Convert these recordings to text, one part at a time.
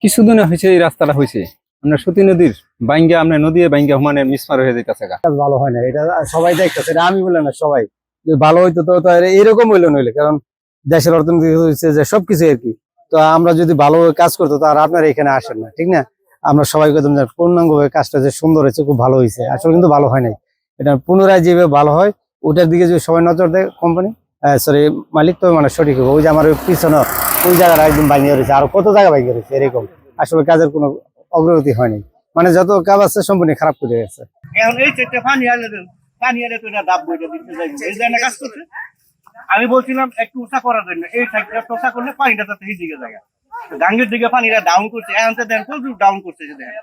কিছুদিন হয়েছে এই রাস্তাটা হয়েছে আপনার সতী নদীর বাইঙ্গা আপনার নদী বাইঙ্গা হুমানের মিসমার হয়ে যাইতেছে। কাজ ভালো হয় না, এটা সবাই দেখতেছে, এটা আমি বললাম না, সবাই যদি ভালো হইতো তো তো এরকম হইলো নইলে, কারণ দেশের অর্থনীতি হচ্ছে যে সবকিছু আর কি। তো আমরা যদি ভালো কাজ করতো তো আর আপনারা এখানে আসেন না, ঠিক না? আমরা সবাই কদম পূর্ণাঙ্গ ভাবে কাজটা যে সুন্দর হয়েছে, খুব ভালো হয়েছে, আসলে কিন্তু ভালো হয় নাই। এটা পুনরায় যেভাবে ভালো হয় ওটার দিকে যদি সবাই নজর দেয়, কোম্পানি সরি মালিক, তো মানে সঠিক হবে। ওই যে আমার পিছনে ওই জায়গাটা একদম ভাঙিয়ে রয়েছে, আর কত জায়গা ভাঙিয়ে রয়েছে এরকম, আসলে কাজের কোনো অগ্রগতি হয়নি, মানে যত কাজ আছে সম্পূর্ণ খারাপ করে গেছে। এখন এই চেকটা পানি আলে তো এটা দাব বইটা দিতে যাইবে, এই জন্য কাজ করছে। আমি বলছিলাম একটু উঁচা করার জন্য, এই সাইডটা উঁচা করলে পানিটা যাতে এই দিকে যায়, গাঙ্গের দিকে পানিটা ডাউন করছে। এখন তো দেখেন প্রচুর ডাউন করছে, যে দেখেন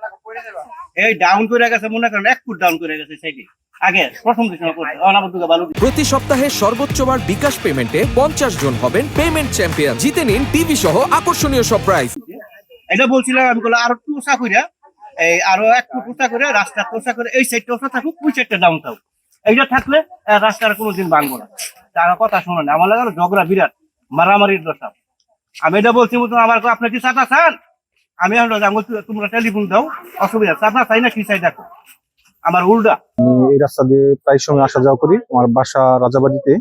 এই ডাউন করে গেছে, মনে করেন 1 ফুট ডাউন করে গেছে সাইডে। আগে প্রথম দিন করছে অনাবদ্ধ বালু। প্রতি সপ্তাহে সর্বোচ্চবার বিকাশ পেমেন্টে 50 জন হবেন পেমেন্ট চ্যাম্পিয়ন, জিতে নিন টিভি সহ আকর্ষণীয় সব প্রাইজ। এটা বলছিলাম আমি, বলে আরো একটু উঁচা করে, এই আরো 1 ফুট উঁচা করে রাস্তা উঁচা করে, এই সাইডটা উঁচা থাকুক, ওই সাইডটা ডাউন থাকুক। এইটা থাকলে রাস্তাটা কোনোদিন ভাঙবো না। তারা কথা শোনে না, আমার লাগালো ঝগড়া বিরাট, মারামারির দশা। আমি এটা বলছি মতো আমার আপনি কি চাটা চান, আমি তোমরা টেলিফোন দাও, অসুবিধা চাটা চাই না, কি চাই দেখো আমার উল্টা। এই রাস্তা দিয়ে প্রায় সময় আসা যাওয়া করি, আমার বাসা রাজাবাড়িতে।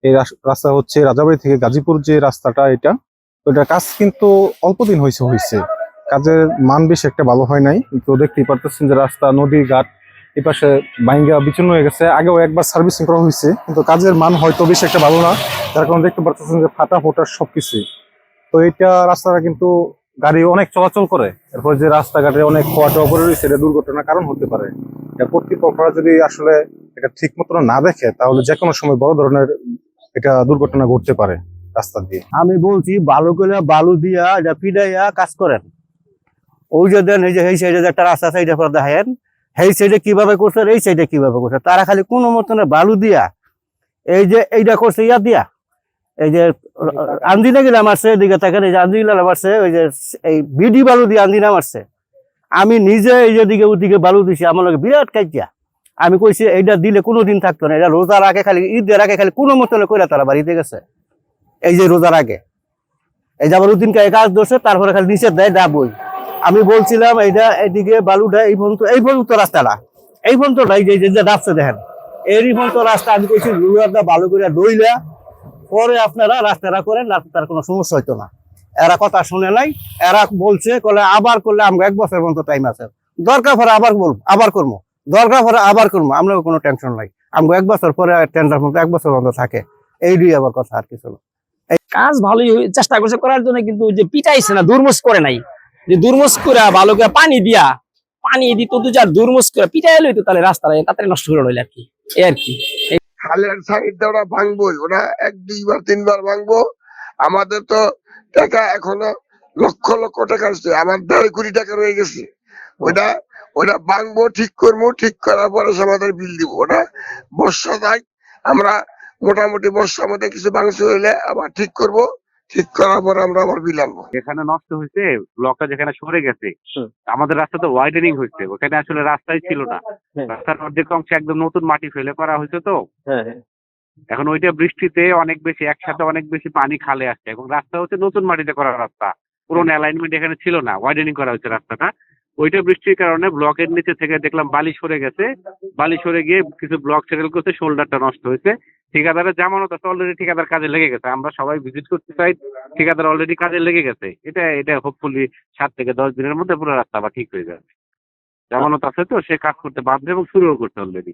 এই রাস্তা হচ্ছে রাজাবাড়ি থেকে গাজীপুর যে রাস্তাটা, এটা তো এটা কাজ কিন্তু অল্প দিন হয়েছে কাজের মান বেশি একটা ভালো হয় নাই। তো দেখতেই পারতেছেন যে রাস্তা নদী ঘাট এই পাশে বাইঙ্গা বিচ্ছিন্ন হয়ে গেছে। আগেও একবার সার্ভিসিং করা হয়েছে, কিন্তু কাজের মান হয়তো বেশি একটা ভালো না, যার কারণে দেখতে পারতেছেন যে ফাটা ফোটা সবকিছুই। তো এটা রাস্তাটা কিন্তু গাড়ি অনেক চলাচল করে, এরপর যে রাস্তাঘাটে অনেক খোয়া টোয়া পড়ে রয়েছে, এটা দুর্ঘটনার কারণ হতে পারে। কর্তৃপক্ষরা যদি আসলে এটা ঠিক মতো না দেখে, তাহলে যে কোনো সময় বড় ধরনের এটা দুর্ঘটনা ঘটতে পারে রাস্তা দিয়ে। আমি বলছি ভালো করে বালু দিয়া এটা পিডাইয়া কাজ করেন। ওই যে দেন, এই যে এই সাইডে একটা রাস্তা সাইডে পর দেখেন, এই সাইডে কিভাবে করছে, এই সাইডে কিভাবে করছে, তারা খালি কোনো মতনে বালু দিয়া এই যে এইটা করছে ইয়া দিয়া, এই যে আন্দিনা গিলা মারছে, এদিকে থাকেন, এই যে আন্দিনা মারছে, ওই যে এই বিডি বালু দিয়ে আন্দিনা মারছে। আমি নিজে এই যে দিকে ওদিকে বালু দিছি, আমার লোক বিরাট কাজিয়া। আমি কইছি এইটা দিলে কোনোদিন থাকতো না, এটা রোজার আগে খালি, ঈদের আগে খালি কোনো মতনে করে তারা বাড়িতে গেছে, এই যে রোজার আগে। এই যে আবার রুদিন কাজ ধরছে, তারপরে খালি নিচে দেয় ডাবই। আমি বলছিলাম এইটা এদিকে বালুটা এই পর্যন্ত রাস্তাটা, এই পর্যন্ত এই যে ডাবছে দেখেন, এই পর্যন্ত রাস্তা আমি কইছি রুয়ারটা ভালো করে দইলা পরে আপনারা রাস্তাটা করেন, তার কোনো সমস্যা হইতো না। এরা কথা শুনে নাই, এরা বলছে কলে আবার করলে আমরা 1 বছর পর্যন্ত টাইম আছে, দরকার পরে আবার বলবো, আবার করবো, দরকার পরে আবার করবো, আমরা কোনো টেনশন নাই। আমরা 1 বছর পরে টেন্ডার মতো 1 বছর পর্যন্ত থাকে, এই দুই আবার কথা, আর কিছু না। কাজ ভালোই চেষ্টা করছে করার জন্য, কিন্তু যে পিটাইছে না, দুর্মস করে নাই, যে দুর্মস করে ভালো করে পানি দিত 2-4 দুর্মস করে পিটাই লইতো, তাহলে রাস্তাটা তাড়াতাড়ি নষ্ট করে রইল আর কি, এই আর কি। খালের সাইডটা ওরা ভাঙবোই, ওরা 1-2বার 3বার ভাঙবো। আমাদের তো টাকা এখনো লক্ষ লক্ষ টাকা আসছে, আমার 1.5 কোটি টাকা রয়ে গেছে। ওটা ওটা ভাঙবো, ঠিক করবো, ঠিক করার পরে আমাদের বিল দিব। ওটা বর্ষা যায়, আমরা মোটামুটি বর্ষার মধ্যে কিছু ভাঙচুর হইলে আবার ঠিক করব, ঠিক করার পর আমরা আবার বিল আনবো। যেখানে নষ্ট হয়েছে, ব্লকটা যেখানে সরে গেছে, আমাদের রাস্তা তো ওয়াইডেনিং হয়েছে, ওখানে আসলে রাস্তাই ছিল না। রাস্তার অর্ধেক অংশে একদম নতুন মাটি ফেলে করা হয়েছে। তো এখন ওইটা বৃষ্টিতে অনেক বেশি, একসাথে অনেক বেশি পানি খালে আসছে, এবং রাস্তা হচ্ছে নতুন মাটিতে করা রাস্তা, পুরোনো অ্যালাইনমেন্ট এখানে ছিল না, ওয়াইডেনিং করা হয়েছে রাস্তাটা। ওইটা বৃষ্টির কারণে ব্লকের নিচে থেকে দেখলাম বালি সরে গেছে, বালি সরে গিয়ে কিছু ব্লক সেটেল করছে, শোল্ডারটা নষ্ট হয়েছে। ঠিকাদারের জামানত আছে অলরেডি, ঠিকাদার কাজে লেগে গেছে, আমরা সবাই ভিজিট করতে চাই, ঠিকাদার অলরেডি কাজে লেগে গেছে। এটা হোপফুলি 7 থেকে 10 দিনের মধ্যে পুরো রাস্তা আবার ঠিক হয়ে যাবে। জামানত আছে, তো সে কাজ করতে বাধ্য এবং শুরুও করছে অলরেডি।